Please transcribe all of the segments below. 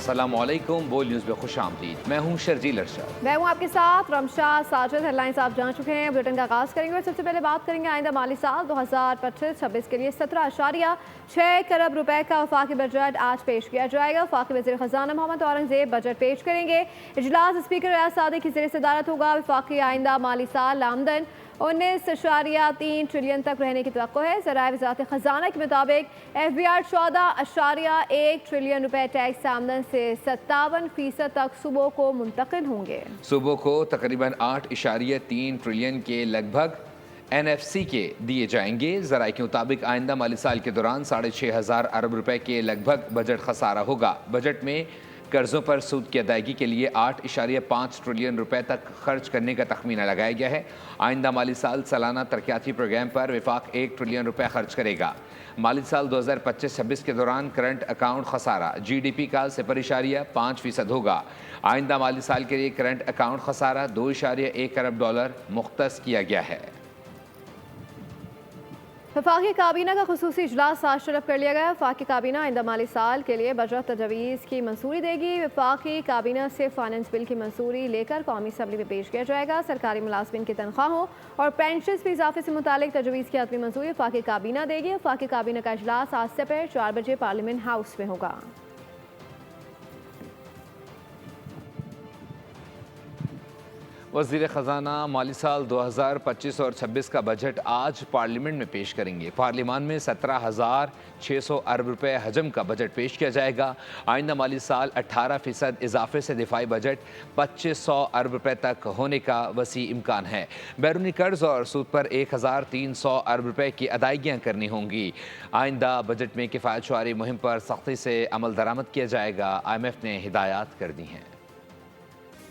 अस्सलाम वालेकुम। बोल न्यूज़ में खुश आमदीद। मैं हूँ शर्जील अरशद। मैं हूँ आपके साथ रमशा साजिद। हेडलाइंस आप जान चुके हैं, बुलेटिन का आगाज़ करेंगे और सबसे पहले बात करेंगे आइंदा माली साल 2025-26 के लिए 17.6 करोड़ रुपए का वफाकी बजट आज पेश किया जाएगा। वफाकी वज़ीर ख़ज़ाना मोहम्मद औरंगज़ेब बजट पेश करेंगे। इजलास स्पीकर रियाज सादिक की ज़ेर सदारत होगा। वफाकी आइंदा माली साल आमदन 19.3 ट्रिलियन तक रहने की तवक्को है। ज़राए वज़ारत ख़ज़ाना के मुताबिक FBR 14.1 ट्रिलियन रुपए टैक्स आमदन से 57% तक सूबों को मुंतकिल होंगे। सूबों को तकरीबन 8.3 ट्रिलियन के लगभग NFC के दिए जाएंगे। ज़राए के मुताबिक आइंदा माली साल के दौरान 6,500 अरब रुपए के लगभग बजट खसारा होगा। बजट में कर्ज़ों पर सूद की अदायगी के लिए 8.5 ट्रिलियन रुपए तक खर्च करने का तखमीना लगाया गया है। आइंदा माली साल सालाना तरक्याती प्रोग्राम पर वफाक 1 ट्रिलियन रुपए खर्च करेगा। माली साल 2025-26 के दौरान करंट अकाउंट खसारा GDP का 0.5% होगा। आइंदा माली साल के लिए करंट अकाउंट खसारा $2.1 अरब मुख्तस किया गया है। वफाकी काबीना का खुसूसी इजलास आज तलब कर लिया गया। वफाकी काबीना आइंदा माली साल के लिए बजट तजवीज़ की मंजूरी देगी। वफाकी काबीना से फाइनेंस बिल की मंजूरी लेकर कौमी असम्बली में पेश किया जाएगा। सरकारी मुलाजमिन की तनख्वाहों और पेंशन में इजाफे से मुतालिक तजवीज़ की हतमी मंजूरी वफाकी काबीना देगी। वफाकी काबीना का इजलास आज से 4 बजे पार्लियामेंट हाउस में होगा। वज़ीर ख़ज़ाना माली साल 2025 और 26 का बजट आज पार्लियामेंट में पेश करेंगे। पार्लियामान में 17,600 अरब रुपए हजम का बजट पेश किया जाएगा। आइंदा माली साल 18% इजाफे से दिफाई बजट 2,500 अरब रुपए तक होने का वसी इम्कान है। बैरूनी कर्ज और सूद पर 1,300 अरब रुपए की अदायगियाँ करनी होंगी। आइंदा बजट में किफ़ायत शुमारी मुहिम पर सख्ती से अमल दरामद किया जाएगा। IMF ने हिदायत कर दी हैं।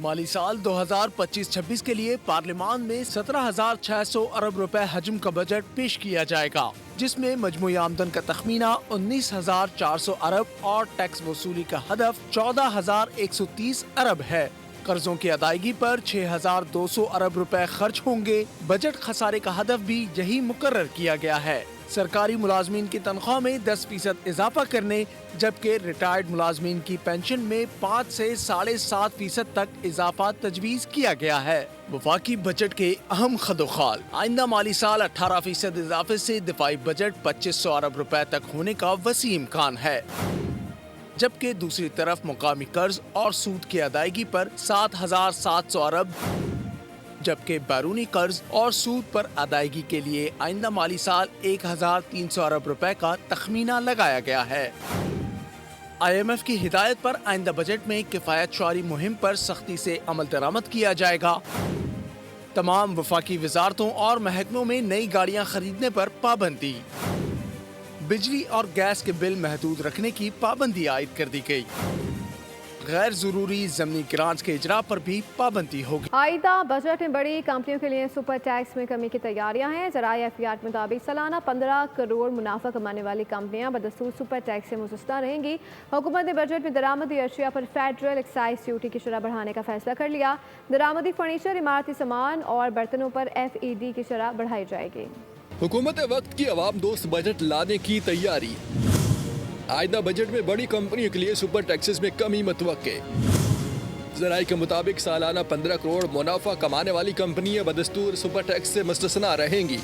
माली साल 2025-26 के लिए पार्लियामान में 17,600 अरब रुपए हजम का बजट पेश किया जाएगा, जिसमें मजमूई आमदन का तखमीना 19,400 अरब और टैक्स वसूली का हदफ 14,130 अरब है। कर्जों की अदायगी पर 6,200 अरब रुपए खर्च होंगे। बजट खसारे का हदफ भी यही मुकर्रर किया गया है। सरकारी मुलाजमीन की तनख्वाह में 10% इजाफा करने, जबकि रिटायर्ड मुलाजमीन की पेंशन में 5 से 7.5% तक इजाफा तजवीज़ किया गया है। वफाकी बजट के अहम खदोखाल आइंदा माली साल 18% इजाफे से दिफाई बजट 2,500 अरब रुपए तक होने का वसी इम्कान है, जबकि दूसरी तरफ मुकामी कर्ज और सूद की अदायगी पर 7,700 अरब, जबकि बैरूनी कर्ज और सूद पर अदायगी के लिए आइंदा माली साल 1,300 अरब रुपए का तखमीना लगाया गया है। IMF की हिदायत पर आइंदा बजट में किफ़ायत शुमारी मुहिम पर सख्ती से अमल दरामद किया जाएगा। तमाम वफाकी वजारतों और महकमों में नई गाड़ियां खरीदने पर पाबंदी, बिजली और गैस के बिल महदूद रखने की पाबंदी आयद कर दी गई। गैर जरूरी ज़मीनी ग्रांट्स के इजरा पर भी पाबंदी होगी। आइंदा बजट में बड़ी कंपनियों के लिए सुपर टैक्स में कमी की तैयारियां हैं। ज़राए FBR के मुताबिक सालाना 15 करोड़ मुनाफा कमाने वाली कंपनियां बदस्तूर सुपर टैक्स से मुस्तस्ना रहेंगी। हुकूमत ने बजट में दरामदी अशिया पर फेडरल एक्साइज ड्यूटी की शरह बढ़ाने का फैसला कर लिया। दरामदी फर्नीचर, इमारती सामान और बर्तनों पर FED की शरह बढ़ाई जाएगी। हुकूमत वक्त की अवाम दोस्त बजट लाने की तैयारी। आइंदा बजट में बड़ी कंपनियों के लिए सुपर टैक्सेस में कमी मतवक्के। ज़राए के मुताबिक सालाना 15 करोड़ मुनाफा कमाने वाली कंपनियां बदस्तूर सुपर टैक्स से मुस्तस्ना रहेंगी।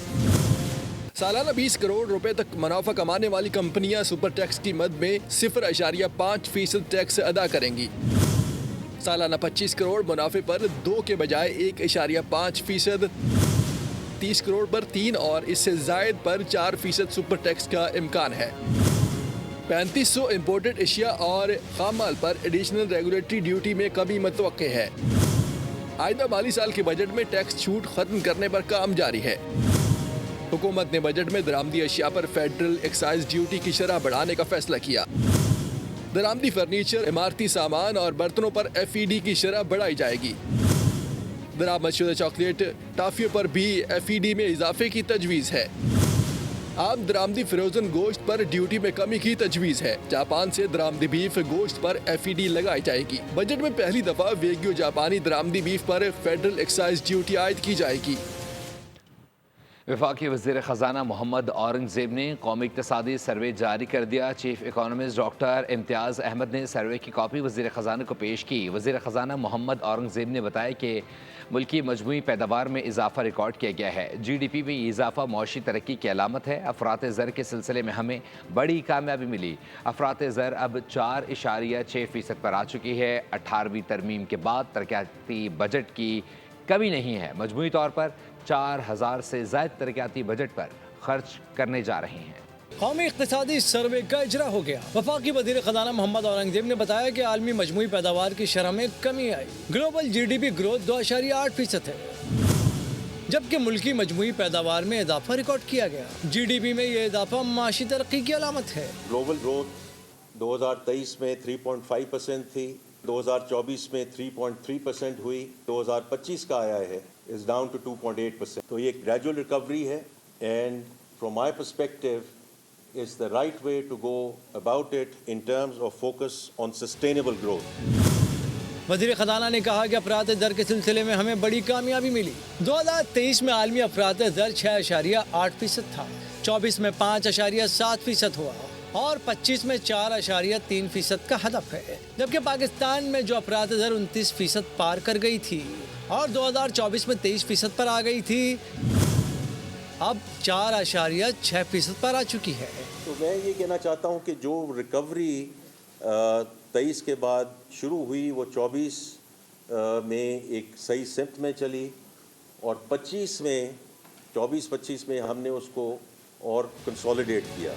सालाना 20 करोड़ रुपए तक मुनाफा कमाने वाली कंपनियां सुपर टैक्स की मद में 0.5% टैक्स अदा करेंगी। सालाना 25 करोड़ मुनाफे पर 2 के बजाय 1.5%, 30 करोड़ पर 3 और इससे जायद पर 4% सुपर टैक्स का इम्कान है। 3500 इम्पोर्टेड एशिया और खाम माल पर एडिशनल रेगुलेटरी ड्यूटी में कमी मतवक्के है। आइंदा माली साल के बजट में टैक्स छूट खत्म करने पर काम जारी है। हुकूमत ने बजट में दरामदी अशिया पर फेडरल एक्साइज ड्यूटी की शरह बढ़ाने का फैसला किया। दरामदी फर्नीचर, इमारती सामान और बर्तनों पर FED की शरह बढ़ाई जाएगी। दरामदशुदा चॉकलेट, टाफियों पर भी FED में इजाफे की तजवीज़ है। आम दरामदी फ्रोजन गोश्त पर ड्यूटी में कमी की तजवीज़ है। जापान से दरामदी बीफ गोश्त पर FED लगाई जाएगी। बजट में पहली दफा वेग्यू जापानी दरामदी बीफ पर फेडरल एक्साइज ड्यूटी आयद की जाएगी। वफाकी वज़ीर ख़जाना मोहम्मद औरंगज़ेब ने कौमी इक़्तिसादी सर्वे जारी कर दिया। चीफ इकोनॉमिस्ट डॉक्टर इम्तियाज़ अहमद ने सर्वे की कॉपी वज़ीर ख़जाना को पेश की। वज़ीर ख़जाना मोहम्मद औरंगज़ेब ने बताया कि मुल्की मजमूई पैदावार में इजाफा रिकॉर्ड किया गया है। GDP में इजाफा मौशी तरक्की की अलामत है। अफरात ज़र के सिलसिले में हमें बड़ी कामयाबी मिली। अफरात ज़र अब 4.6% पर आ चुकी है। 18वीं तरमीम के बाद तरक्याती बजट की कमी नहीं है। मजमूई तौर पर 4000 से ज़ायद तरक्याती बजट पर खर्च करने जा रहे हैं। कौमी इक़्तिसादी सर्वे का इजरा हो गया। वफाकी वज़ीर ख़ज़ाना मोहम्मद औरंगज़ेब ने बताया कि आलमी मजमूई पैदावार की शरह में कमी आई। ग्लोबल GDP ग्रोथ 2.8% है, जबकि मुल्की मजमूई पैदावार में इजाफा रिकॉर्ड किया गया। GDP में ये इजाफा माशी तरक्की की अलामत है। ग्लोबल ग्रोथ 2023 में 3.5% थी, 2024 में 3.3% हुई, 2025 का आया है is down to 2.8%. तो ये gradual recovery है and from my perspective is the right way to go about it in terms of focus on sustainable growth. वज़ीर ख़ज़ाना ने कहा कि अफरात दर के सिलसिले में हमें बड़ी कामयाबी मिली। 2023 में आलमी अफरात दर 6.8% था, 24 में 5.7% हुआ और 25 में 4.3% का हदफ है, जबकि पाकिस्तान में जो अफरात दर 29% पार कर गई थी और 2024 में 23% पर आ गई थी, अब 4.6% पर आ चुकी है। तो मैं ये कहना चाहता हूँ कि जो रिकवरी 23 के बाद शुरू हुई वो 24 में एक सही सिमत में चली और 24-25 में हमने उसको और कंसोलिडेट किया।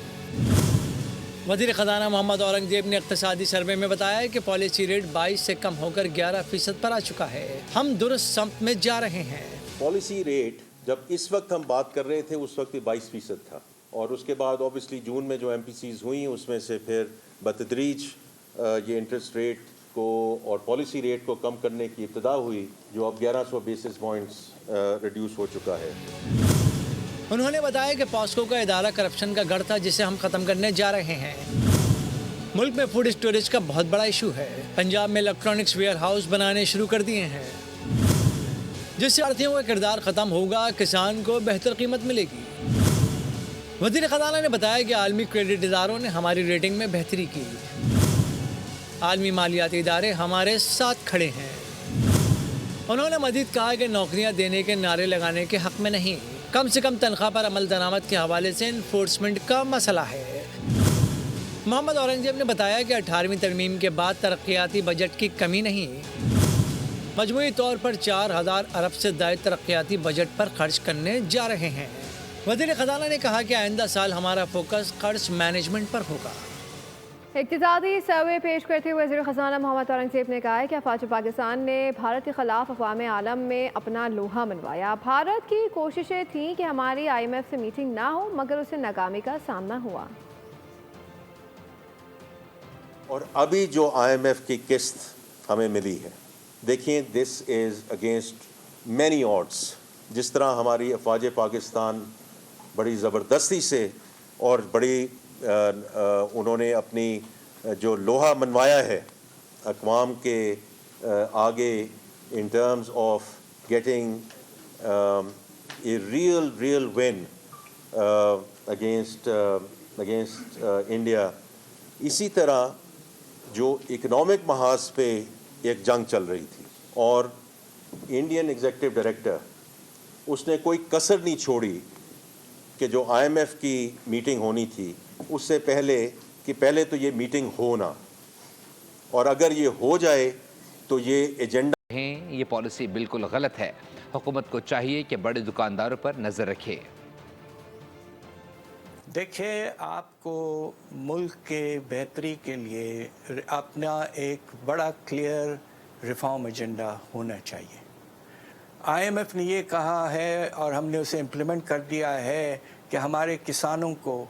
वज़ीर ख़ज़ाना मोहम्मद औरंगज़ेब ने इक़्तिसादी सर्वे में बताया कि पॉलिसी रेट 22 से कम होकर 11% पर आ चुका है। हम दुरुस्त समत में जा रहे हैं। पॉलिसी रेट जब इस वक्त हम बात कर रहे थे उस वक्त 22% था और उसके बाद ऑब्वियसली जून में जो MPCs हुई उसमें से फिर बतदरीज ये इंटरेस्ट रेट को और पॉलिसी रेट को कम करने की इब्तिदा हुई, जो अब 1100 बेसिस पॉइंट्स रिड्यूस हो चुका है। उन्होंने बताया कि पॉस्को का इदारा करप्शन का गढ़ था, जिसे हम ख़त्म करने जा रहे हैं। मुल्क में फूड स्टोरेज का बहुत बड़ा इशू है। पंजाब में इलेक्ट्रॉनिक्स वेयर हाउस बनाने शुरू कर दिए हैं, जिससे आढ़तियों का किरदार ख़त्म होगा, किसान को बेहतर कीमत मिलेगी। वज़ीर ख़ज़ाना ने बताया कि आलमी क्रेडिट इदारों ने हमारी रेटिंग में बेहतरी की। आलमी मालियाती इदारे हमारे साथ खड़े हैं। उन्होंने मज़ीद कहा कि नौकरियां देने के नारे लगाने के हक़ में नहीं, कम से कम तनख्वाह पर अमल दरामद के हवाले से इन्फोर्समेंट का मसला है। मोहम्मद औरंगज़ेब ने बताया कि 18वीं तरमीम के बाद तरक्याती बजट की कमी नहीं, मजमूई तौर पर 4000 अरब से ज़ायद तरक्याती बजट पर खर्च करने जा रहे हैं। वज़ीर ख़ज़ाना ने कहा कि आइंदा साल हमारा फोकस कर्ज मैनेजमेंट पर होगा। इक़्तिसादी सर्वे पेश करते हुए वज़ीर ख़ज़ाना मोहम्मद औरंगज़ेब ने कहा है कि अफ़वाज पाकिस्तान ने भारत के ख़िलाफ़ अक़वाम आलम में अपना लोहा मनवाया। भारत की कोशिशें थीं कि हमारी IMF से मीटिंग ना हो, मगर उसे नाकामी का सामना हुआ। और अभी जो IMF की किस्त हमें मिली है, देखिए this is against many odds. जिस तरह हमारी अफ़वाज पाकिस्तान बड़ी ज़बरदस्ती से और बड़ी उन्होंने अपनी जो लोहा मनवाया है अक़वाम के आगे in terms of getting a real win against India, इसी तरह जो इकनॉमिक महाज पे एक जंग चल रही थी और इंडियन एग्जीक्यूटिव डायरेक्टर उसने कोई कसर नहीं छोड़ी कि जो IMF की मीटिंग होनी थी उससे पहले कि पहले तो ये मीटिंग हो ना, और अगर ये हो जाए तो ये एजेंडा हैं। ये पॉलिसी बिल्कुल गलत है। हुकूमत को चाहिए कि बड़े दुकानदारों पर नज़र रखे। देखिए, आपको मुल्क के बेहतरी के लिए अपना एक बड़ा क्लियर रिफॉर्म एजेंडा होना चाहिए। IMF ने ये कहा है और हमने उसे इम्प्लीमेंट कर दिया है कि हमारे किसानों को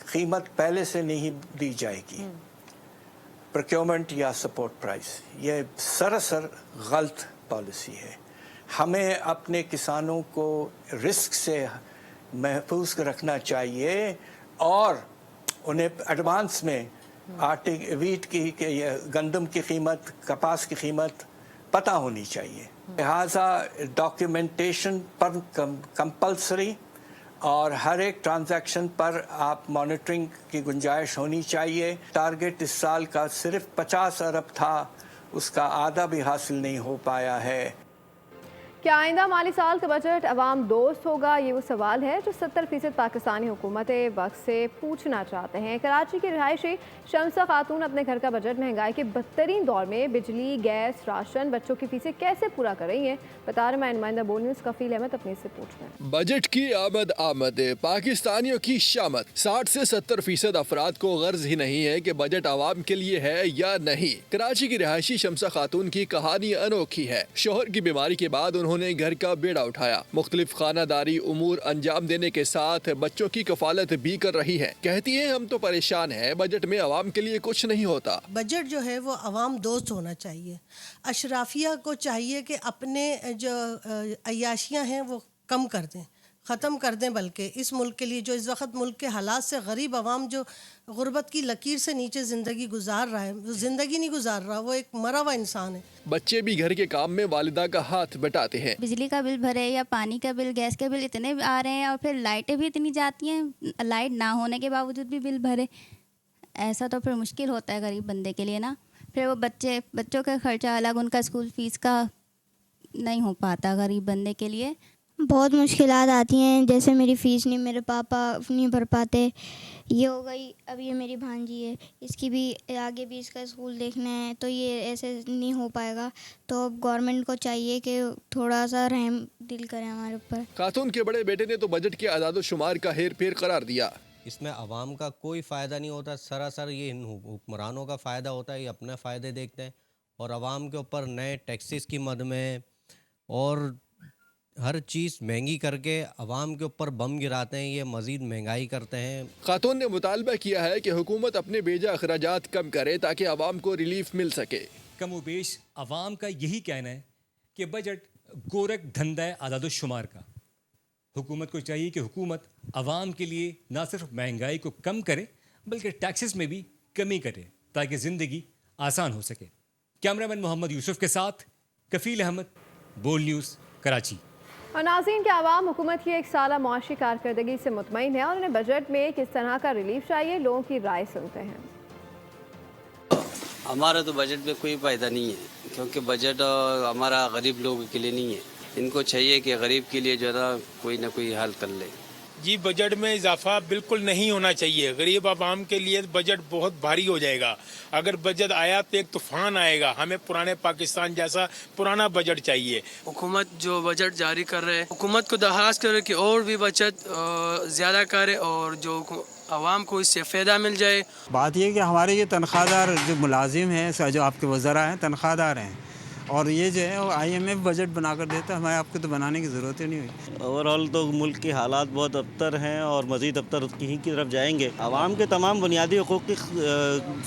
कीमत पहले से नहीं दी जाएगी, प्रोक्योरमेंट या सपोर्ट प्राइस। ये सरासर गलत पॉलिसी है। हमें अपने किसानों को रिस्क से महफूज रखना चाहिए और उन्हें एडवांस में आटे, वीट की गंदम की कीमत, कपास की कीमत पता होनी चाहिए। लिहाजा डॉक्यूमेंटेशन पर कंपल्सरी اور ہر ایک ٹرانزیکشن پر آپ مانیٹرنگ کی گنجائش ہونی چاہیے. ٹارگٹ اس سال کا صرف 50 ارب تھا, اس کا آدھا بھی حاصل نہیں ہو پایا ہے. کیا آئندہ مالی سال کا بجٹ عوام دوست ہوگا؟ یہ وہ سوال ہے جو 70% پاکستانی حکومت وقت سے پوچھنا چاہتے ہیں. کراچی کی رہائشی شمسہ خاتون اپنے گھر کا بجٹ مہنگائی کے بدترین دور میں بجلی، گیس، راشن، بچوں کی فیسیں کیسے پورا کر رہی ہیں؟ بتا رہے میں نمائندہ بول نیوز کفیل احمد اپنے سے پوچھ رہے ہیں. بجٹ کی آمد پاکستانیوں کی شامت. 60 سے 70% افراد کو غرض ہی نہیں ہے کہ بجٹ عوام کے لیے ہے یا نہیں. کراچی کی رہائشی شمسہ خاتون کی کہانی انوکھی ہے. شوہر کی بیماری کے بعد انہوں نے گھر کا بیڑا اٹھایا. مختلف خانہ داری امور انجام دینے کے ساتھ بچوں کی کفالت بھی کر رہی ہے. کہتی ہیں ہم تو پریشان ہیں, بجٹ میں عوام کے لیے کچھ نہیں ہوتا. بجٹ جو ہے وہ عوام دوست ہونا چاہیے. اشرافیہ کو چاہیے کہ اپنے جو عیاشیاں ہیں وہ کم کر دیں, ختم کر دیں. بلکہ اس ملک کے لیے جو اس وقت ملک کے حالات سے غریب عوام جو غربت کی لکیر سے نیچے زندگی گزار رہا ہے, وہ زندگی نہیں گزار رہا, وہ ایک مرا ہوا انسان ہے. بچے بھی گھر کے کام میں والدہ کا ہاتھ بٹاتے ہیں. بجلی کا بل بھرے یا پانی کا بل, گیس کا بل اتنے آ رہے ہیں, اور پھر لائٹیں بھی اتنی جاتی ہیں, لائٹ نہ ہونے کے باوجود بھی بل بھرے. ایسا تو پھر مشکل ہوتا ہے غریب بندے کے لیے نا. پھر وہ بچوں کا خرچہ الگ, ان کا اسکول فیس کا نہیں ہو پاتا غریب بندے کے لیے. بہت مشکلات آتی ہیں, جیسے میری فیس نہیں میرے پاپا نہیں بھر پاتے. یہ ہو گئی. اب یہ میری بھانجی ہے, اس کی بھی آگے بھی اس کا اسکول دیکھنا ہے, تو یہ ایسے نہیں ہو پائے گا. تو اب گورنمنٹ کو چاہیے کہ تھوڑا سا رحم دل کرے ہمارے اوپر. خاتون کے بڑے بیٹے نے تو بجٹ کے اعداد و شمار کا ہیر پھیر قرار دیا. اس میں عوام کا کوئی فائدہ نہیں ہوتا, سراسر یہ حکمرانوں کا فائدہ ہوتا ہے. یہ اپنے فائدے دیکھتے ہیں اور عوام کے اوپر نئے ٹیکسز کی مد میں اور ہر چیز مہنگی کر کے عوام کے اوپر بم گراتے ہیں. یہ مزید مہنگائی کرتے ہیں. خاتون نے مطالبہ کیا ہے کہ حکومت اپنے بیجا اخراجات کم کرے تاکہ عوام کو ریلیف مل سکے. کم و بیش عوام کا یہی کہنا ہے کہ بجٹ گورکھ دھندا ہے اعداد و شمار کا. حکومت کو چاہیے کہ حکومت عوام کے لیے نہ صرف مہنگائی کو کم کرے بلکہ ٹیکسز میں بھی کمی کرے تاکہ زندگی آسان ہو سکے. کیمرہ مین محمد یوسف کے ساتھ کفیل احمد, بول نیوز, کراچی. اور ناظرین, کے عوام حکومت کی ایک سالہ معاشی کارکردگی سے مطمئن ہے اور انہیں بجٹ میں کس طرح کا ریلیف چاہیے؟ لوگوں کی رائے سنتے ہیں. ہمارا تو بجٹ میں کوئی فائدہ نہیں ہے, کیونکہ بجٹ ہمارا غریب لوگوں کے لیے نہیں ہے. ان کو چاہیے کہ غریب کے لیے جو ہے نا کوئی نہ کوئی حل کر لے. جی بجٹ میں اضافہ بالکل نہیں ہونا چاہیے. غریب عوام کے لیے بجٹ بہت بھاری ہو جائے گا. اگر بجٹ آیا تو ایک طوفان آئے گا. ہمیں پرانے پاکستان جیسا پرانا بجٹ چاہیے. حکومت جو بجٹ جاری کر رہے ہیں, حکومت کو درخواست کرے کہ اور بھی بچت زیادہ کرے اور جو عوام کو اس سے فائدہ مل جائے. بات یہ کہ ہمارے یہ تنخواہ دار جو ملازم ہیں, جو آپ کے وزراء ہیں, تنخواہ دار ہیں, اور یہ جو ہے IMF بجٹ بنا کر دیتا ہے. ہمیں آپ کو تو بنانے کی ضرورت ہی نہیں ہوئی. اوور آل تو ملک کے حالات بہت ابتر ہیں اور مزید ابتر کی طرف جائیں گے. عوام کے تمام بنیادی حقوق کی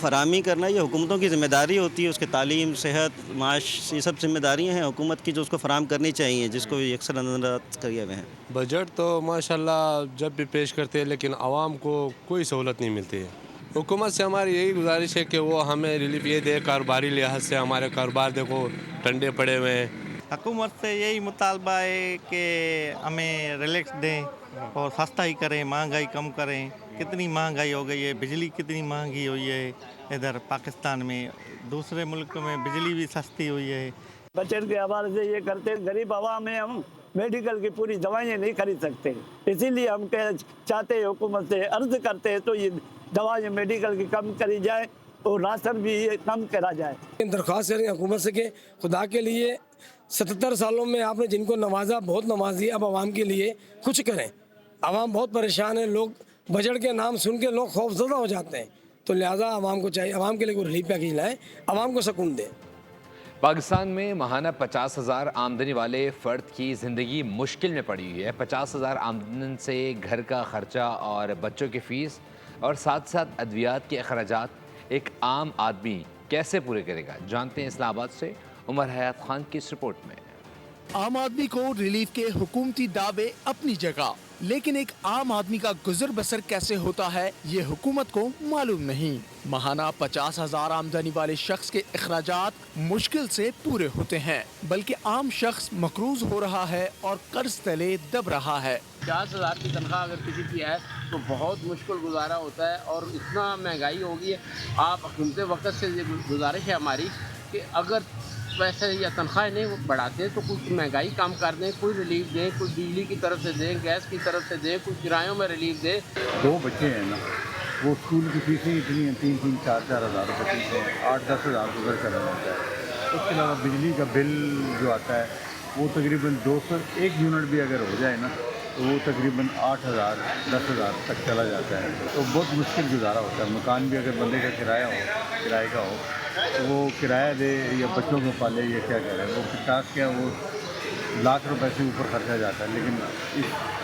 فراہمی کرنا یہ حکومتوں کی ذمہ داری ہوتی ہے. اس کے تعلیم, صحت, معاش, یہ سب ذمہ داریاں ہیں حکومت کی جو اس کو فراہم کرنی چاہیے, جس کو اکثر نظر کیے ہوئے ہیں. بجٹ تو ماشاءاللہ جب بھی پیش کرتے ہیں لیکن عوام کو کوئی سہولت نہیں ملتی ہے. حکومت سے ہماری یہی گزارش ہے کہ وہ ہمیں ریلیف یہ دے. کاروباری لحاظ سے ہمارے کاروبار دیکھو ٹھنڈے پڑے ہوئے ہیں. حکومت سے یہی مطالبہ ہے کہ ہمیں ریلیکس دیں اور سستا ہی کریں, مہنگائی کم کریں. کتنی مہنگائی ہو گئی ہے, بجلی کتنی مہنگی ہوئی ہے ادھر پاکستان میں. دوسرے ملک میں بجلی بھی سستی ہوئی ہے. بجٹ کے حوالے سے یہ کرتے غریب عوام ہیں, ہم میڈیکل کی پوری دوائیں نہیں خرید سکتے. اسی لیے ہم چاہتے ہیں حکومت سے عرض کرتے ہیں تو یہ دوائیں میڈیکل کی کم کری جائے اور راشن بھی کم کرا جائے. درخواست کریں حکومت سے کہ خدا کے لیے 77 سالوں میں آپ نے جن کو نوازا, بہت نوازی, اب عوام کے لیے کچھ کریں. عوام بہت پریشان ہے. لوگ بجٹ کے نام سن کے لوگ خوف زدہ ہو جاتے ہیں. تو لہٰذا عوام کو چاہیے عوام کے لیے کوئی ریلیف پیکیج لائیں, عوام کو سکون دیں. پاکستان میں ماہانہ 50,000 آمدنی والے فرد کی زندگی مشکل میں پڑی ہوئی ہے. 50,000 آمدن سے گھر کا خرچہ اور بچوں کی فیس اور ساتھ ساتھ ادویات کے اخراجات ایک عام آدمی کیسے پورے کرے گا؟ جانتے ہیں اسلام آباد سے عمر حیات خان کی اس رپورٹ میں. عام آدمی کو ریلیف کے حکومتی دعوے اپنی جگہ, لیکن ایک عام آدمی کا گزر بسر کیسے ہوتا ہے یہ حکومت کو معلوم نہیں. ماہانہ 50,000 آمدنی والے شخص کے اخراجات مشکل سے پورے ہوتے ہیں، بلکہ عام شخص مقروض ہو رہا ہے اور قرض تلے دب رہا ہے۔ 50,000 کی تنخواہ اگر کسی کی ہے تو بہت مشکل گزارا ہوتا ہے، اور اتنا مہنگائی ہو گئی ہے۔ آپ حکومت وقت سے یہ گزارش ہے ہماری کہ اگر پیسے یا تنخواہیں نہیں بڑھاتے تو کچھ مہنگائی کم کر دیں، کوئی ریلیف دیں، کوئی بجلی کی طرف سے دیں، گیس کی طرف سے دیں، کچھ کرایوں میں ریلیف دیں۔ 2 بچے ہیں نا، وہ اسکول کی فیسیں اتنی ہیں، 3-3 4-4 ہزار روپے فیسیں ہیں، 8-10 ہزار گزر کرنا ہوتا ہے۔ اس کے علاوہ بجلی کا بل جو آتا ہے وہ تقریباً 201 یونٹ بھی اگر ہو جائے نا تو وہ تقریباً 8,000 10,000 تک چلا جاتا ہے، تو بہت مشکل گزارا ہوتا ہے۔ مکان بھی اگر بندے کا کرایہ کا ہو تو وہ کرایہ دے یا بچوں کو پالے یا کیا کہہ رہے ہیں، وہ 50 کیا وہ لاکھ روپے سے اوپر خرچہ جاتا ہے، لیکن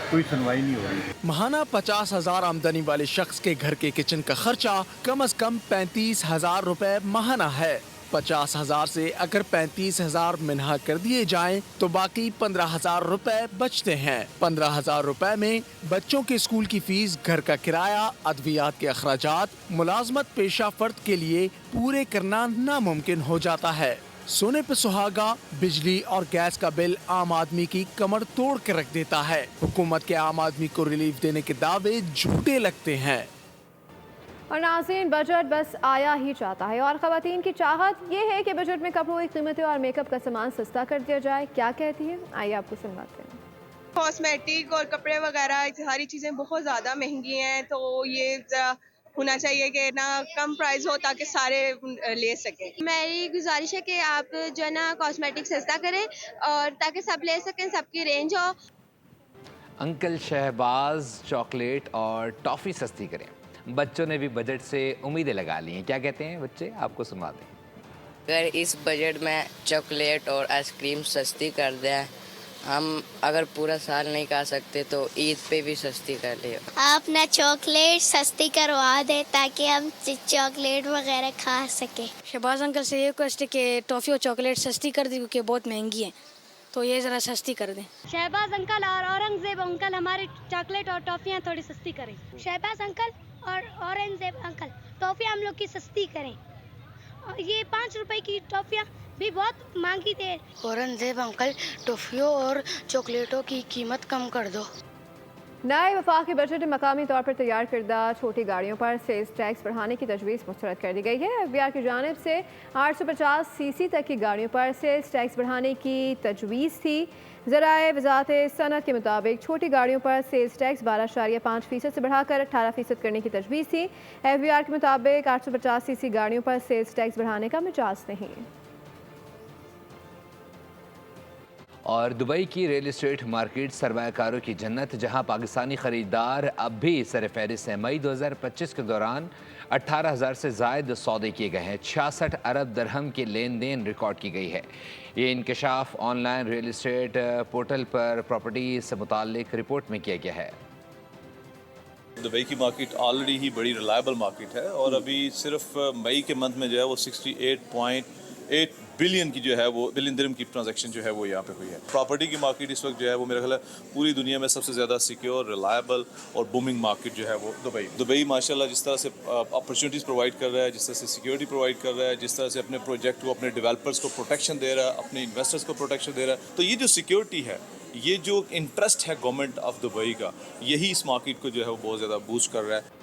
کوئی سنوائی نہیں ہو رہی۔ ماہانہ 50,000 آمدنی والے شخص کے گھر کے کچن کا خرچہ کم از کم 35,000 روپے ماہانہ ہے۔ 50,000 سے اگر 35,000 منہا کر دیے جائیں تو باقی 15,000 روپے بچتے ہیں۔ 15,000 روپے میں بچوں کے اسکول کی فیس، گھر کا کرایہ، ادویات کے اخراجات، ملازمت پیشہ فرد کے لیے پورے کرنا ناممکن ہو جاتا ہے۔ سونے پہ سہاگا، بجلی اور گیس کا بل عام آدمی کی کمر توڑ کے رکھ دیتا ہے۔ حکومت کے عام آدمی کو ریلیف دینے کے دعوے جھوٹے لگتے ہیں۔ اور ناظرین، بجٹ بس آیا ہی چاہتا ہے، اور خواتین کی چاہت یہ ہے کہ بجٹ میں کپڑوں کی قیمتیں اور میک اپ کا سامان سستا کر دیا جائے۔ کیا کہتی ہے، آئیے آپ کو سنواتے ہیں۔ کاسمیٹک اور کپڑے وغیرہ ساری چیزیں بہت زیادہ مہنگی ہیں، تو یہ ہونا چاہیے کہ نا کم پرائز ہو تاکہ سارے لے سکیں۔ میری گزارش ہے کہ آپ جو ہے نا کاسمیٹک سستا کریں اور تاکہ سب لے سکیں، سب کی رینج ہو۔ انکل شہباز چاکلیٹ اور ٹافی سستی کریں، بچوں نے بھی بجٹ سے امیدیں لگا لی ہیں۔ کیا کہتے ہیں بچے، آپ کو سنواتے ہیں۔ اگر اس بجٹ میں چاکلیٹ اور آئس کریم سستی کر دیں، ہم اگر پورا سال نہیں کھا سکتے تو عید پہ بھی سستی کر لیں۔ آپ نا چاکلیٹ سستی کروا دیں تاکہ ہم چاکلیٹ وغیرہ کھا سکیں۔ شہباز انکل سے یہ ریکویسٹ ہے کہ ٹافی اور چاکلیٹ سستی کر دیں کیونکہ بہت مہنگی ہیں، تو یہ ذرا سستی کر دیں۔ شہباز انکل اور اورنگزیب انکل ہماری چاکلیٹ اور ٹافیاں تھوڑی سستی کریں۔ شہباز انکل اور اورنگزیب انکل ٹافیاں ہم لوگ کی سستی کریں، اور یہ 5 روپے کی ٹافیاں بھی بہت مانگی تھے۔ اورنگزیب انکل ٹافیوں اور چاکلیٹوں کی قیمت کم کر دو۔ نئے وفاقی بجٹ میں مقامی طور پر تیار کردہ چھوٹی گاڑیوں پر سیلز ٹیکس بڑھانے کی تجویز مسترد کر دی گئی ہے۔ FBR کی جانب سے 850 cc تک کی گاڑیوں پر سیلز ٹیکس بڑھانے کی تجویز تھی۔ ذرائع وزارت صنعت کے مطابق چھوٹی گاڑیوں پر سیلز ٹیکس 12.5% سے بڑھا کر 18% کرنے کی تجویز تھی۔ FBR کے مطابق 850 cc گاڑیوں پر سیلز ٹیکس بڑھانے کا مجاز نہیں۔ اور دبئی کی ریل اسٹیٹ مارکیٹ سرمایہ کاروں کی جنت، جہاں پاکستانی خریدار اب بھی سر فہرست ہیں۔ مئی 2025 کے دوران 18,000 سے زائد سودے کیے گئے ہیں، 66 ارب درہم کے لین دین ریکارڈ کی گئی ہے۔ یہ انکشاف on line real estate portal per property سے متعلق رپورٹ میں کیا گیا ہے۔ دبئی کی مارکیٹ آلریڈی ہی بڑی ریلائبل مارکیٹ ہے، اور ابھی صرف مئی کے منتھ میں جو ہے وہ 68.8 بلین کی جو ہے وہ بلین درہم کی ٹرانزیکشن جو ہے وہ یہاں پہ ہوئی ہے۔ پراپرٹی کی مارکیٹ اس وقت جو ہے وہ میرا خیال ہے پوری دنیا میں سب سے زیادہ سیکیور، ریلائبل اور بومنگ مارکیٹ جو ہے وہ دبئی ماشاءاللہ جس طرح سے اپرچونیٹیز پرووائڈ کر رہا ہے، جس طرح سے سیکیورٹی پرووائڈ کر رہا ہے، جس طرح سے اپنے پروجیکٹ کو، اپنے ڈیولپرز کو پروٹیکشن دے رہا ہے، اپنے انویسٹرز کو پروٹیکشن دے رہا ہے، تو یہ جو سیکیورٹی ہے، یہ جو انٹرسٹ ہے گورنمنٹ آف دبئی کا، یہی اس مارکیٹ کو جو ہے وہ بہت زیادہ بوسٹ کر رہا ہے۔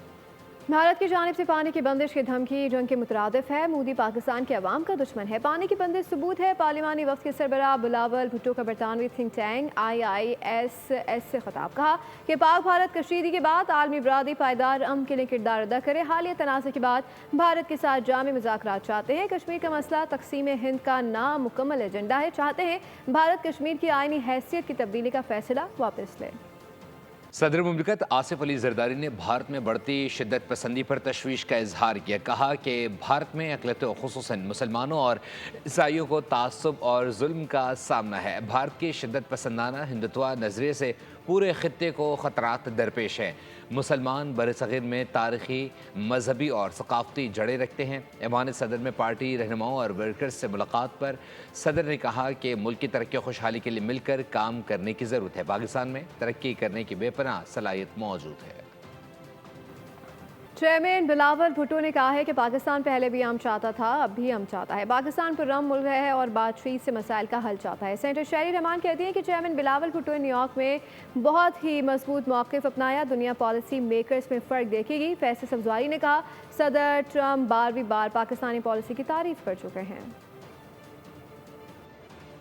بھارت کی جانب سے پانی کی بندش کی دھمکی جنگ کے مترادف ہے۔ مودی پاکستان کے عوام کا دشمن ہے، پانی کی بندش ثبوت ہے۔ پارلیمانی وفد کے سربراہ بلاول بھٹو کا برطانوی تھنک ٹینک IISS سے خطاب، کہا کہ پاک بھارت کشیدگی کے بعد عالمی برادری پائیدار امن کے لیے کردار ادا کرے۔ حالیہ تنازع کے بعد بھارت کے ساتھ جامع مذاکرات چاہتے ہیں۔ کشمیر کا مسئلہ تقسیم ہند کا نامکمل ایجنڈا ہے، چاہتے ہیں بھارت کشمیر کی آئینی حیثیت کی تبدیلی کا فیصلہ واپس لے۔ صدر مملکت آصف علی زرداری نے بھارت میں بڑھتی شدت پسندی پر تشویش کا اظہار کیا، کہا کہ بھارت میں اقلیتوں خصوصاً مسلمانوں اور عیسائیوں کو تعصب اور ظلم کا سامنا ہے۔ بھارت کی شدت پسندانہ ہندوتوا نظریے سے پورے خطے کو خطرات درپیش ہیں۔ مسلمان برصغیر میں تاریخی، مذہبی اور ثقافتی جڑیں رکھتے ہیں۔ ایوان صدر میں پارٹی رہنماؤں اور ورکرز سے ملاقات پر صدر نے کہا کہ ملک کی ترقی و خوشحالی کے لیے مل کر کام کرنے کی ضرورت ہے۔ پاکستان میں ترقی کرنے کی بے پناہ صلاحیت موجود ہے۔ चेयरमैन बिलावल भुट्टो ने कहा है कि पाकिस्तान पहले भी अमन चाहता था, अब भी अमन चाहता है। पाकिस्तान पुरअमन मुल्क है और बातचीत से मसाइल का हल चाहता है। सेनेटर शहरी रहमान कहती हैं कि चेयरमैन बिलावल भुट्टो ने न्यूयॉर्क में बहुत ही मजबूत मौक़िफ़ अपनाया। दुनिया पॉलिसी मेकर्स में फ़र्क देखेगी। फैसल सब्ज़वारी ने कहा, सदर ट्रम्प बारहवीं बार पाकिस्तानी पॉलिसी की तारीफ़ कर चुके हैं।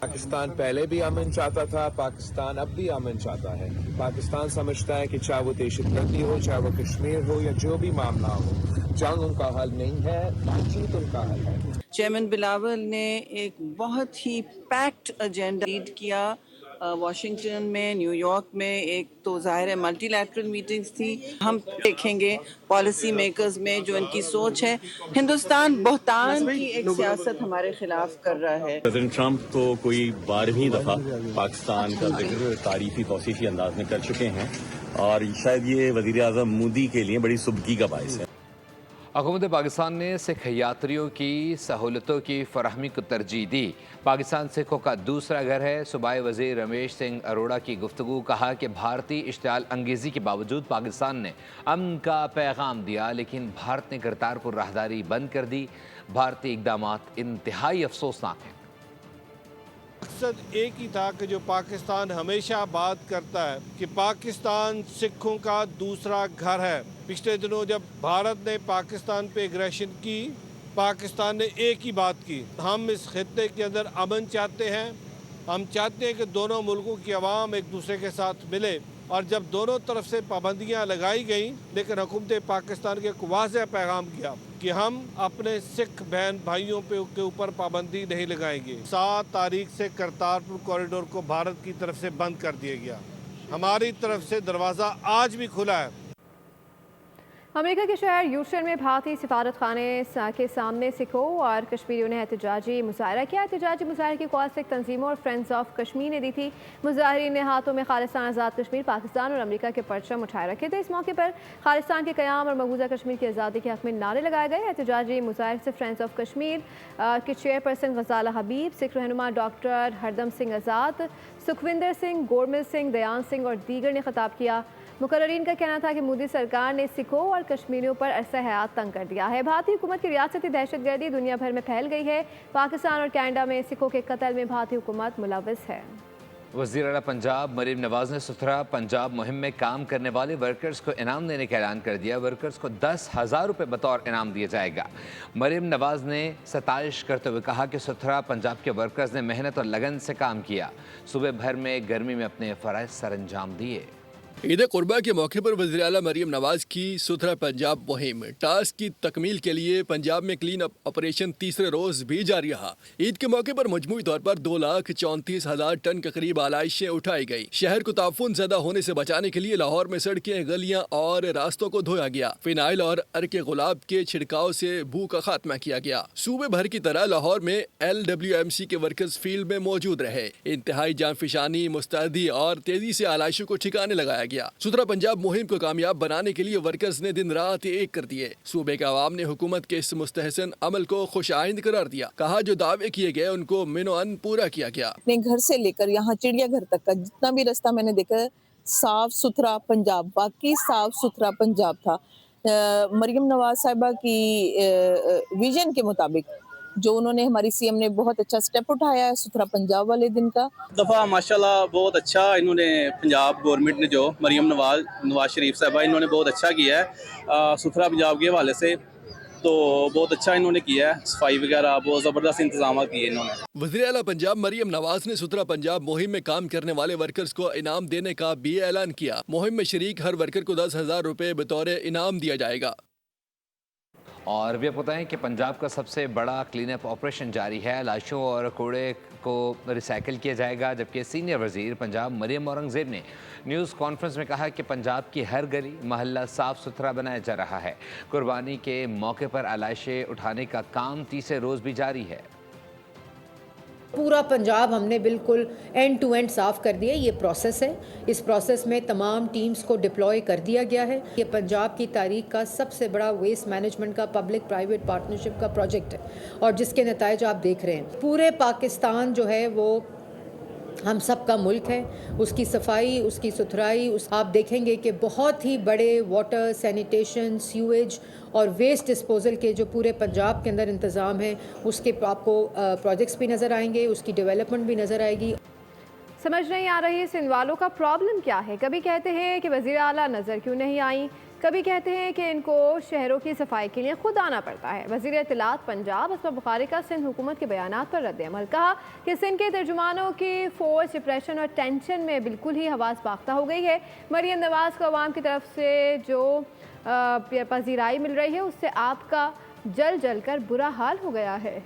पाकिस्तान पहले भी अमन चाहता था, पाकिस्तान अब भी अमन चाहता है। पाकिस्तान समझता है कि चाहे वो दहशतगर्दी हो, चाहे वो कश्मीर हो या जो भी मामला हो, जंग उनका हल नहीं है, बातचीत उनका हल है। चेयरमैन बिलावल ने एक बहुत ही पैक्ड एजेंडा लीड किया। वाशिंगटन में, न्यूयॉर्क में एक तो ज़ाहिर है मल्टीलैटरल मीटिंग्स थी। हम देखेंगे पॉलिसी मेकर्स में जो इनकी सोच है। हिंदुस्तान बहुतान की एक सियासत हमारे खिलाफ कर रहा है। प्रेसिडेंट ट्रंप तो कोई 12वीं दफ़ा पाकिस्तान का जिक्र तारीफी तौसीफी अंदाज में कर चुके हैं और शायद ये वज़ीर आज़म मोदी के लिए बड़ी सुबकी का बाइस है। हुकूमत पाकिस्तान ने सिख यात्रियों की सहूलतों की फराहमी को तरजीह दी। पाकिस्तान सिखों का दूसरा घर है। सूबाई वज़ीर रमेश सिंह अरोड़ा की गुफ्तगू। कहा कि भारतीय इश्तियाल अंगेज़ी के बावजूद पाकिस्तान ने अमन का पैगाम दिया, लेकिन भारत ने करतारपुर राहदारी बंद कर दी। भारतीय इक़दामात इंतहाई अफसोसनाक हैं। मकसद एक ही था कि जो पाकिस्तान हमेशा बात करता है कि पाकिस्तान सिखों का दूसरा घर है। पिछले दिनों जब भारत ने पाकिस्तान पे एग्रेशन की, पाकिस्तान ने एक ही बात की, हम इस खित्ते के अंदर अमन चाहते हैं। हम चाहते हैं कि दोनों मुल्कों की आवाम एक दूसरे के साथ मिले। और जब दोनों तरफ से पाबंदियां लगाई गईं, लेकिन हुकूमत पाकिस्तान के एक वाज़ेह पैगाम किया कि हम अपने सिख बहन भाइयों के ऊपर पाबंदी नहीं लगाएंगे। 7 तारीख से करतारपुर कॉरिडोर को भारत की तरफ से बंद कर दिया गया। हमारी तरफ से दरवाज़ा आज भी खुला है। अमेरिका के शहर ह्यूस्टन में भारतीय सिफारत खाने के सामने सिखों और कश्मीरियों ने एहतजाजी मुजाहरा किया। एहतजाजी मुजाहरे की कॉल सिख तंजीमों और फ्रेंड्स ऑफ कश्मीर ने दी थी। मुजाहरीन ने हाथों में खालिस्तान आज़ाद कश्मीर, पाकिस्तान और अमेरिका के परचम उठाए रखे थे। इस मौके पर खालिस्तान के क़याम और मकबूजा कश्मीर की आज़ादी के हक़ में नारे लगाए गए। एहतजाजी मुजाहरे से फ्रेंड्स ऑफ कश्मीर के चेयरपर्सन गजाला हबीब, सिख रहनुमा डॉक्टर हरदम सिंह आज़ाद, सुखविंदर सिंह, गोरमिल सिंह, दयान सिंह और दीगर ने खिताब किया। मुकर्रीन का कहना था कि मोदी सरकार ने सिखों और कश्मीरियों पर अरसा हयात तंग कर दिया है। भारतीय हुकूमत की रियासती दहशतगर्दी दुनिया भर में फैल गई है। पाकिस्तान और कनाडा में सिखों के कत्ल में भारतीय हुकूमत मुलव्वस है। वज़ीर आला पंजाब मरीम नवाज़ ने सुथरा पंजाब मुहिम में काम करने वाले वर्कर्स को इनाम देने का ऐलान कर दिया। वर्कर्स को 10,000 रुपये बतौर इनाम दिया जाएगा। मरीम नवाज़ ने सताइश करते हुए कहा कि सुथरा पंजाब के वर्कर्स ने मेहनत और लगन से काम किया, सुबह भर में गर्मी में अपने फ़राइज़ सर अंजाम दिए। ईद कुर्बा के मौके पर वज़ीर आला मरीम नवाज़ की सुथरा पंजाब मुहिम टास्क की तकमील के लिए पंजाब में क्लीन अप ऑपरेशन तीसरे रोज़ भी जारी रहा। ईद के मौके पर मजमूई तौर पर 2,34,000 टन के करीब आलाइशें उठाई गई। शहर को ताफून ज़दा होने से बचाने के लिए लाहौर में सड़कें, गलियां और रास्तों को धोया गया। फिनाइल और अर्के गुलाब के छिड़काव से बू का खात्मा किया गया। सूबे भर की तरह लाहौर में LWMC के वर्कर्स फील्ड में मौजूद रहे। इंतहाई जानफिशानी, मुस्तैदी और तेजी से आलाइशों को ठिकाने लगाया गया। सुथरा पंजाब मुहिम को कामयाब बनाने के लिए वर्कर्स ने दिन रात एक कर दिए। सूबे के अवाम ने हुकूमत के इस मुस्तहसन अमल को खुश आइंद करार दिया। कहा जो दावे किए गए उनको मिनोअन पूरा किया गया। अपने घर से लेकर यहाँ चिड़ियाघर तक का जितना भी रास्ता मैंने देखा, साफ सुथरा पंजाब, वाकई साफ सुथरा पंजाब था। मरीम नवाज साहिबा की विजन के मुताबिक जो उन्होंने, हमारी CM ने बहुत अच्छा स्टेप उठाया है सुथरा पंजाब वाले दिन का। दफ़ा माशाल्लाह बहुत अच्छा इन्होंने पंजाब गवर्नमेंट ने जो मरीम नवाज शरीफ साहबा इन्होंने बहुत अच्छा किया है सुथरा पंजाब के हवाले से, तो बहुत अच्छा इन्होंने किया है। सफाई वगैरह बहुत ज़बरदस्त इंतजाम किए इन्होंने। वज़ीर आला पंजाब मरीम नवाज ने सुथरा पंजाब मुहिम में काम करने वाले वर्कर्स को इनाम देने का भी ऐलान किया। मुहिम में शरीक हर वर्कर को 10,000 रुपये बतौर इनाम दिया जाएगा। और भी आपको बताएं कि पंजाब का सबसे बड़ा क्लीन अप ऑपरेशन जारी है। लाशों और कूड़े को रिसाइकिल किया जाएगा। जबकि सीनियर वज़ीर पंजाब मरियम औरंगज़ेब ने न्यूज़ कॉन्फ्रेंस में कहा कि पंजाब की हर गली मोहल्ला साफ़ सुथरा बनाया जा रहा है। कुर्बानी के मौके पर आलाइशें उठाने का काम तीसरे रोज़ भी जारी है। पूरा पंजाब हमने बिल्कुल एंड टू एंड साफ़ कर दिया। ये प्रोसेस है। इस प्रोसेस में तमाम टीम्स को डिप्लॉय कर दिया गया है। ये पंजाब की तारीख का सबसे बड़ा वेस्ट मैनेजमेंट का पब्लिक प्राइवेट पार्टनरशिप का प्रोजेक्ट है और जिसके नताइज आप देख रहे हैं। पूरे पाकिस्तान जो है वो हम सब का मुल्क है, उसकी सफाई, उसकी सुथराई, आप देखेंगे कि बहुत ही बड़े वाटर, सैनिटेशन, सीवेज और वेस्ट डिस्पोजल के जो पूरे पंजाब के अंदर इंतज़ाम है, उसके आपको प्रोजेक्ट्स भी नज़र आएंगे, उसकी डेवलपमेंट भी नज़र आएगी। समझ नहीं आ रही सिंध वालों का प्रॉब्लम क्या है। कभी कहते हैं कि वज़ीर आला नज़र क्यों नहीं आई, कभी कहते हैं कि इनको शहरों की सफाई के लिए खुद आना पड़ता है। वज़ीर इत्तलात पंजाब असमा बुखारी का सिंध हुकूमत के बयानात पर रद्द अमल, कहा कि सिंध के तर्जुमानों की फोर्स, डिप्रेशन और टेंशन में बिल्कुल ही हवास बाख्ता हो गई है। मरीम नवाज़ को अवाम की तरफ से जो पजीराई मिल रही है उससे आपका जल कर बुरा हाल हो गया है।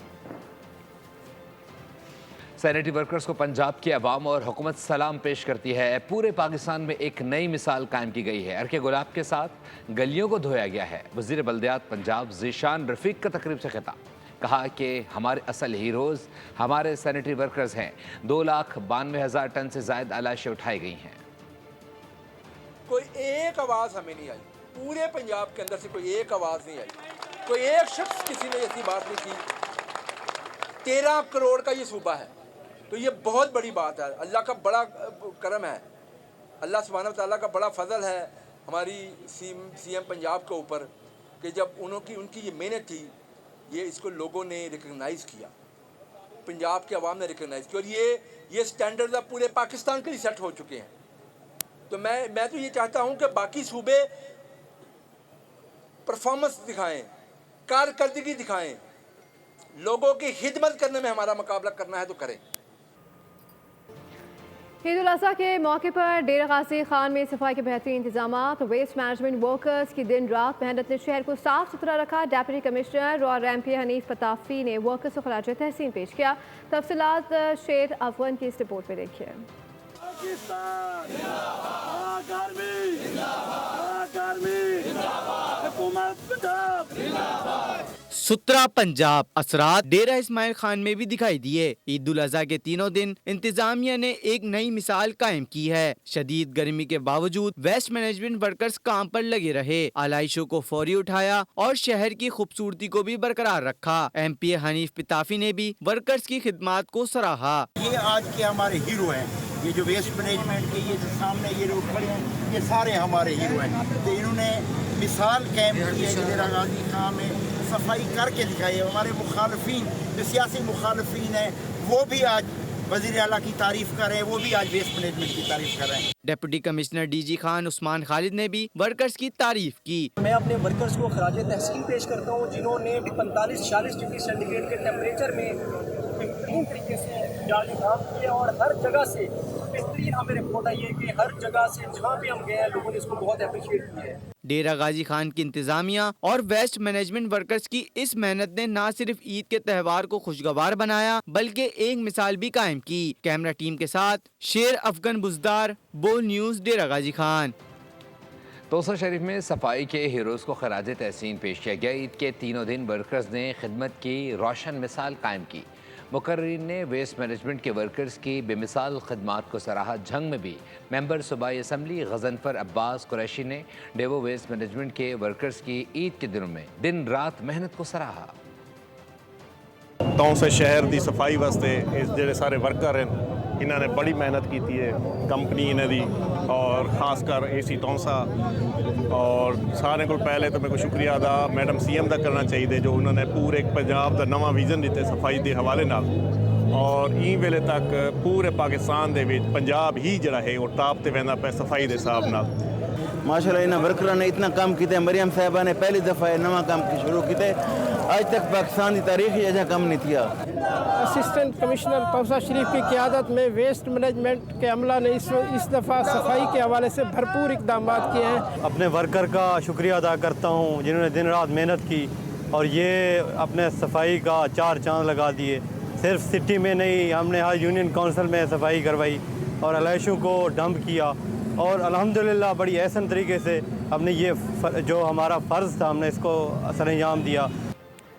सैनिटरी वर्कर्स को पंजाब की अवाम और हुकूमत सलाम पेश करती है। पूरे पाकिस्तान में एक नई मिसाल कायम की गई है। अर्के गुलाब के साथ गलियों को धोया गया है। वज़ीर बल्दियात पंजाब ज़ीशान रफ़ीक का तकरीब से खिताब, कहा कि हमारे असल हीरोज़ हमारे सैनिटरी वर्कर्स हैं। 2,92,000 टन से ज़ायद आलाशें उठाई गई हैं। कोई एक आवाज़ हमें नहीं आई, पूरे पंजाब के अंदर से कोई एक आवाज़ नहीं आई, कोई एक शख्स किसी ने ऐसी बात नहीं की। 13 करोड़ का ये सूबा है, तो ये बहुत बड़ी बात है। अल्लाह का बड़ा करम है, अल्लाह सुब्हानहू व तआला का बड़ा फजल है हमारी सीएम पंजाब के ऊपर कि जब उनकी ये मेहनत थी, ये इसको लोगों ने रिकग्नाइज़ किया, पंजाब के अवाम ने रिकग्नाइज़ किया, और ये स्टैंडर्ड अब पूरे पाकिस्तान के लिए सेट हो चुके हैं। तो मैं तो ये चाहता हूँ कि बाकी सूबे परफॉर्मेंस दिखाएं, कारकर्दगी दिखाएं, लोगों की खिदमत करने में हमारा मुकाबला करना है तो करें। ईद उल अज़हा के मौके पर डेरा गाजी खान में सफाई के बेहतरीन इंतजाम, वेस्ट मैनेजमेंट वर्कर्स की दिन रात मेहनत ने शहर को साफ सुथरा रखा। डिप्टी कमिश्नर और MP हनीफ पताफी ने वर्कर्स को खराज तहसीन पेश किया। तफसीलात शेर अफगन की इस रिपोर्ट में देखिए। सुथरा पंजाब असरात डेरा इस्माइल खान में भी दिखाई दिए। ईद उल अज़हा के तीनों दिन इंतजामिया ने एक नई मिसाल कायम की है। शदीद गर्मी के बावजूद वेस्ट मैनेजमेंट वर्कर्स काम पर लगे रहे, आलाइशों को फौरी उठाया और शहर की खूबसूरती को भी बरकरार रखा। MP हनीफ पताफी ने भी वर्कर्स की खिदमत को सराहा। ये आज के हमारे हीरो हैं, ये जो वेस्ट मैनेजमेंट के ये जो सामने ये लोग खड़े हैं, ये सारे हमारे हीरो हैं। तो इन्होंने मिसाल कायम की है कि डेरा गाजी खान में सफाई करके दिखाई है। हमारे मुखालफीन जो सियासी मुखालफीन हैं वो भी आज वज़ीर आला की तारीफ कर रहे हैं, वो भी आज वेस्ट मैनेजमेंट की तारीफ कर रहे हैं। Deputy commissioner DG Khan Usman Khalid ने भी वर्कर्स की तारीफ की। मैं अपने वर्कर्स को खराज तहसीन पेश करता हूँ जिन्होंने 45-46 डिग्री सेंटीग्रेड के टेम्परेचर में बेहतरीन तरीके से जाली काम किए और हर जगह से बेहतरीन हमें रिपोर्ट आई है कि हर जगह से जहाँ भी हम गए हैं लोगों ने इसको बहुत अप्रिशिएट किया है। डेरा गाजी खान की इंतजामिया और वेस्ट मैनेजमेंट वर्कर्स की इस मेहनत ने न सिर्फ ईद के त्यौहार को खुशगवार बनाया बल्कि एक मिसाल भी कायम की। कैमरा टीम के साथ शेर अफगन बुजदार, बोल न्यूज़, डेरा गाजी खान। तोसा शरीफ में सफाई के हीरोज़ को खराज तहसीन पेश किया गया। ईद के तीनों दिन वर्कर्स ने खिदमत की रोशन मिसाल कायम की। मुकर्रीन ने वेस्ट मैनेजमेंट के वर्कर्स की बेमिसाल खदमात को सराहा। झंग में भी मेंबर सूबाई असम्बली गजनफर अब्बास कुरैशी ने डेवो वेस्ट मैनेजमेंट के वर्कर्स की ईद के दिनों में दिन रात मेहनत को सराहा। तौसा शहर की सफाई वास्ते ਜਿਹੜੇ ਸਾਰੇ वर्कर हैं इन्हों ने बड़ी मेहनत की है, कंपनी इन्हों की और खासकर AC तौसा। और सारे को पहले तो मेरे को शुक्रिया अदा मैडम CM का करना चाहिए जो उन्होंने पूरे पंजाब का नवा विजन दिते सफाई के हवाले नाल। और ई वेले तक पूरे पाकिस्तान दे विच पंजाब ही जड़ा है वो टॉप ते वहदा पे सफाई के हिसाब नाल। माशाल्लाह इन्होंने वर्करों ने इतना काम किया। मरियम साहिबा ने पहली दफ़ा नवा काम शुरू किए, आज तक पाकिस्तान की तारीख ही ऐसा काम नहीं किया। असिस्टेंट कमिश्नर तौसा शरीफ की क़यादत में वेस्ट मैनेजमेंट के अमला ने इस दफ़ा सफाई के हवाले से भरपूर इक़दाम किए हैं। अपने वर्कर का शुक्रिया अदा करता हूँ जिन्होंने दिन रात मेहनत की और ये अपने सफाई का 4 चांद लगा दिए। सिर्फ सिटी में नहीं, हमने हर यूनियन काउंसिल में सफाई करवाई और अलाइशों को डंप किया और अल्हम्दुलिल्लाह बड़ी एहसन तरीके से हमने ये जो हमारा फ़र्ज़ था हमने इसको सरअंजाम दिया।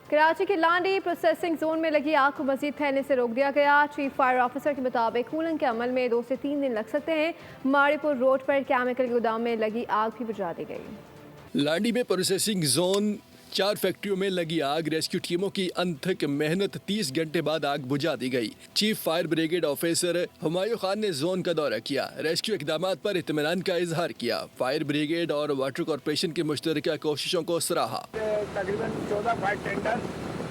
कराची के लांडी प्रोसेसिंग जोन में लगी आग को मजीद फैलने से रोक दिया गया। चीफ फायर ऑफिसर के मुताबिक कूलन के अमल में 2 से 3 दिन लग सकते हैं। माड़ीपुर रोड पर केमिकल गोदाम में लगी आग भी बुझा दी गई। लांडी में प्रोसेसिंग जोन 4 फैक्ट्रियों में लगी आग, रेस्क्यू टीमों की अनथक मेहनत, 30 घंटे बाद आग बुझा दी गई। Chief fire brigade officer Humayun Khan ने जोन का दौरा किया, रेस्क्यू इकदामात पर इत्मीनान का इजहार किया। फायर ब्रिगेड और वाटर कॉर्पोरेशन की मुश्तरका कोशिशों को सराहा। तकरीबन 14 फायर टेंडर,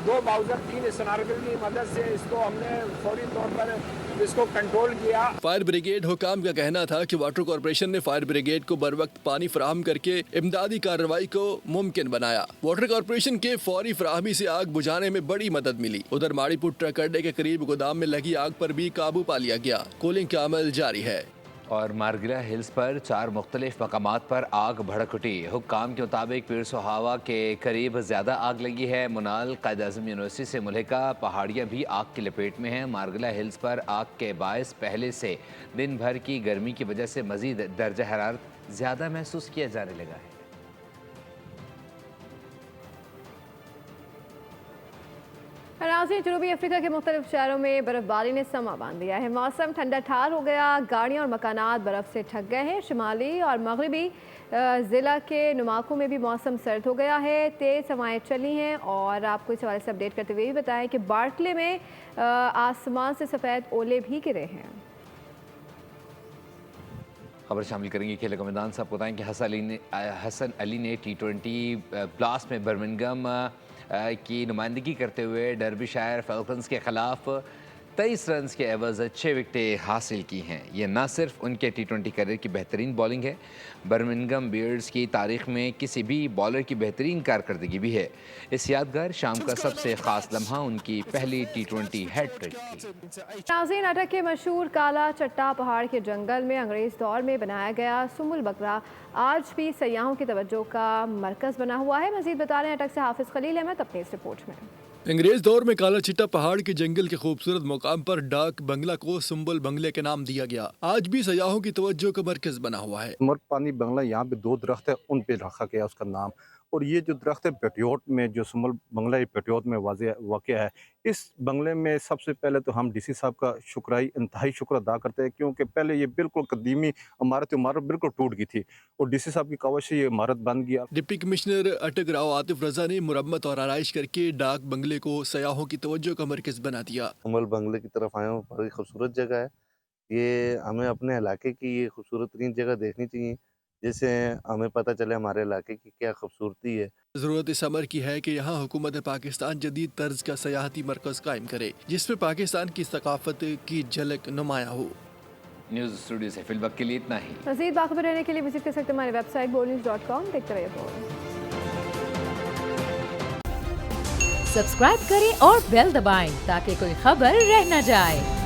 2 बाउजर, 3 स्नाइपर की मदद से इसको हमने फौरी तौर पर इसको कंट्रोल किया। फायर ब्रिगेड हुकाम का कहना था कि वाटर कॉर्पोरेशन ने फायर ब्रिगेड को बर वक्त पानी फराहम करके इमदादी कार्रवाई को मुमकिन बनाया। वाटर कॉर्पोरेशन के फौरी फराहमी से आग बुझाने में बड़ी मदद मिली। उधर माड़ीपुर ट्रक अड्डे के करीब गोदाम में लगी आग पर भी काबू पा लिया गया। कूलिंग का अमल जारी है। और मारगिला हिल्स पर 4 मुख्तलिफ मकामात पर आग भड़क उठी। हुक्काम के मुताबिक पीर सोहावा के करीब ज़्यादा आग लगी है। मुनाल कायद-ए-आज़म यूनिवर्सिटी से मुल्हिका पहाड़ियाँ भी आग की लपेट में हैं। मारगिला हिल्स पर आग के बायस पहले से दिन भर की गर्मी की वजह से मज़ीद दर्जा हरारत ज़्यादा महसूस किया जाने लगा है। नाज़रीन, जनूबी अफ्रीका के मुख्तलिफ शहरों में बर्फबारी ने समा बांध दिया है। मौसम ठंडा ठार हो गया, गाड़ियाँ और मकानात बर्फ़ से ढक गए हैं। शुमाली और मगरबी ज़िला के नुमाकों में भी मौसम सर्द हो गया है, तेज़ हवाएं चली हैं। और आपको इस हवाले से अपडेट करते हुए भी बताएं कि बार्कले में आसमान से सफ़ेद ओले भी गिरे हैं। खबर शामिल करेंगे खेल का मैदान से। आपको बताएं कि हसन अली ने T20 ब्लास्ट में बर्मिंघम की नुमाइंदगी करते हुए डर्बीशायर फैल्कन्स के खिलाफ 23 रन के एवज 6 विकेटें हासिल की हैं। ये न सिर्फ उनके T20 करियर की बेहतरीन बॉलिंग है, बर्मिंघम बियर्ड्स की तारीख में किसी भी बॉलर की बेहतरीन कारकर्दगी भी है। इस यादगार शाम का सबसे ख़ास लम्हा उनकी पहली T20 हैट्रिक थी। नाज़रीन, अटक के मशहूर काला चट्टा पहाड़ के जंगल में अंग्रेज़ दौर में बनाया गया सुमुल बकरा आज भी सयाहों की तवज्जो का मरकज़ बना हुआ है। मज़ीद बता रहे हैं अटक से हाफिज़ खलील अहमद अपनी इस रिपोर्ट में। अंग्रेज दौर में काला चिट्टा पहाड़ के जंगल के खूबसूरत मुकाम पर डाक बंगला को सुम्बुल बंगले के नाम दिया गया। आज भी सयाहों की तवज्जो का मरकज बना हुआ है। उमर पानी बंगला, यहाँ पे 2 दरख्त है, उन पे रखा गया उसका नाम। और ये जो दरख्त है पेट्रियोट में, जो सुम्बुल बंगला पेट्रियोट में वाक़या है, इस बंगले में सबसे पहले तो हम DC साहब का इंतहाई शुक्र अदा करते हैं, क्योंकि पहले ये बिल्कुल कदीमी इमारत बिल्कुल टूट गई थी और DC साहब की कावश से ये इमारत बन गया। डिप्टी कमिश्नर अटक राव आतिफ रजा ने मुरम्मत और आराइश करके डाक बंगले को सयाहों की तवज्जो का मरकज बना दिया। सुम्बुल बंगले की तरफ आए हूँ, बड़ी खूबसूरत जगह है ये। हमें अपने इलाके की ये खूबसूरत तरीन जगह देखनी चाहिए, जिससे हमें पता चले हमारे इलाके की क्या खूबसूरती है। ज़रूरत इस अमर की है कि यहाँ हुकूमत पाकिस्तान जदीद तर्ज का सयाहती मरकज़ कायम करे, जिसमें पाकिस्तान की सकाफत की झलक नुमाया हो। न्यूज़ स्टूडियो से फिल वक्त के लिए इतना ही। मज़ीद बाखबर रहने के लिए विजिट कर सकते हैं हमारी वेबसाइट boldnews.com। देखते रहिए बोल। सब्सक्राइब करें और बेल दबाएं ताकि कोई खबर रह न जाए।